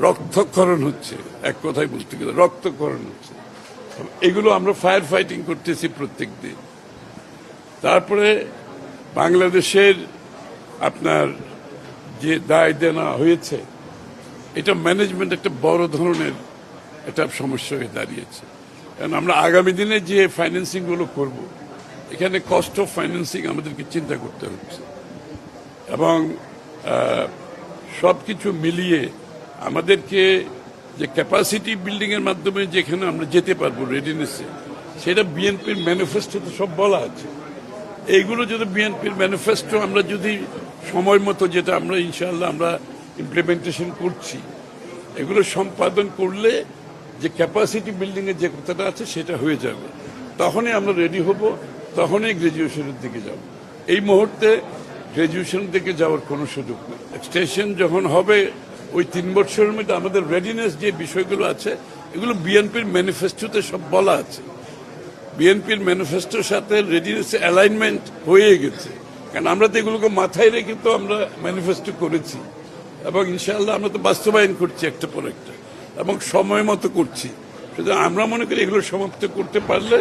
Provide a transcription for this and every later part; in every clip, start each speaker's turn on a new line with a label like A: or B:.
A: রক্তক্ষরণ হচ্ছে, এক কথায় বলতে গেলে রক্তক্ষরণ হচ্ছে। এগুলো আমরা ফায়ার ফাইটিং করতেছি প্রত্যেক দিন। তারপরে বাংলাদেশের আপনার যে দায় দেনা হয়েছে, এটা ম্যানেজমেন্ট একটা বড় ধরনের একটা সমস্যা হয়ে দাঁড়িয়েছে। কারণ আমরা আগামী দিনে যে ফাইন্যান্সিং গুলো করব, এখানে কস্ট অফ ফাইন্যান্সিং আমাদেরকে চিন্তা করতে হচ্ছে এবং সবকিছু মিলিয়ে আমাদেরকে যে ক্যাপাসিটি বিল্ডিং এর মাধ্যমে যেখানে আমরা যেতে পারবো রেডিনেসে, সেটা বিএনপির ম্যানিফেস্টোতে সব বলা আছে। এইগুলো যদি বিএনপির ম্যানিফেস্টো আমরা যদি সময় মতো, যেটা আমরা ইনশাআল্লাহ আমরা ইমপ্লিমেন্টেশন করছি, এগুলো সম্পাদন করলে যে ক্যাপাসিটি বিল্ডিং এর যে কথাটা আছে সেটা হয়ে যাবে। তখনই আমরা রেডি হব, তখনই গ্রাজুয়েশনের দিকে যাব। এই মুহূর্তে গ্রাজুয়েশনের দিকে যাওয়ার কোনো সুযোগ নেই। এক্সটেনশন যখন হবে ওই 3 বছরের মধ্যে আমাদের রেডিনেস যে বিষয়গুলো আছে, এগুলো বিএনপির ম্যানিফেস্টোতে সব বলা আছে। বিএনপির ম্যানিফেস্টোর সাথে রেডিনেস অ্যালাইনমেন্ট হয়ে গেছে, কারণ আমরা তো এগুলোকে মাথায় রেখে তো আমরা ম্যানিফেস্টো করেছি এবং ইনশাআল্লাহ আমরা তো বাস্তবায়ন করছি একটা পর একটা এবং সময় মতো করছি। সুতরাং আমরা মনে করি এগুলো সমাপ্ত করতে পারলে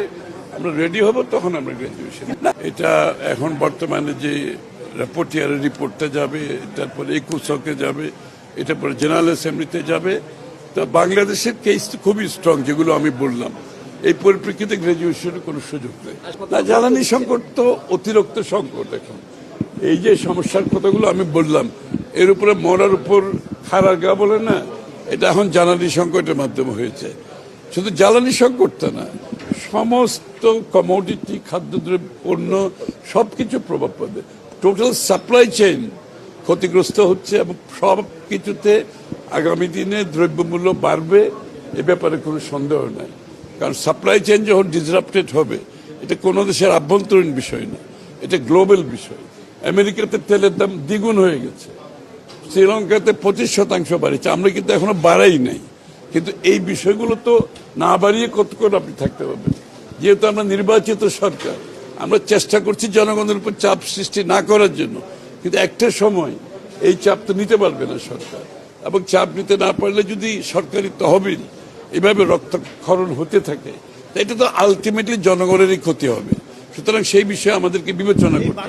A: আমরা রেডি হব, তখন আমরা গ্রাজুয়েশন। এটা এখন বর্তমানে যে রিপোর্টিয়ারের রিপোর্টটা যাবে, তারপরে একুশকে যাবে, এটা পরে জেনারেল অ্যাসেম্বলিতে যাবে। তো বাংলাদেশের কেস তো খুবই স্ট্রং, যেগুলো আমি বললাম। এই পরিপ্রেক্ষিতে গ্রাজুয়েশনের কোনো সুযোগ নেই। না, জ্বালানি সংকট তো অতিরিক্ত সংকট। এখন এই যে সমস্যার কথাগুলো আমি বললাম, এর উপরে মরার উপর খাড়ার গা বলে না, এটা এখন জ্বালানি সংকটের মাধ্যমে হয়েছে। শুধু জ্বালানি সংকটটা না, সমস্ত কমোডিটি, খাদ্যদ্রব্য, পণ্য সবকিছু প্রভাব পাবে। টোটাল সাপ্লাই চেইন ক্ষতিগ্রস্ত হচ্ছে এবং সব কিছুতে আগামী দিনে দ্রব্যমূল্য বাড়বে, এ ব্যাপারে কোনো সন্দেহ নাই। কারণ সাপ্লাই চেইন যখন ডিসরাপ্টেড হবে, এটা কোনো দেশের আভ্যন্তরীণ বিষয় না, এটা গ্লোবাল বিষয়। আমেরিকাতে তেলের দাম দ্বিগুণ হয়ে গেছে, শ্রীলঙ্কাতে 25% বাড়িয়েছে, আমরা কিন্তু এখনো বাড়াই নাই। কিন্তু এই বিষয়গুলো তো না বাড়িয়ে কতক্ষণ আপনি থাকতে পারবেন? যেহেতু আমরা নির্বাচিত সরকার, আমরা চেষ্টা করছি জনগণের উপর চাপ সৃষ্টি না করার জন্য, কিন্তু একটা সময় এই চাপ তো নিতে পারবে না সরকার, এবং চাপ নিতে না পারলে যদি সরকারি তহবিল এভাবে রক্তক্ষরণ হতে থাকে, এটা তো আলটিমেটলি জনগণেরই ক্ষতি হবে। সুতরাং সেই বিষয়ে আমাদেরকে বিবেচনা করতে হবে।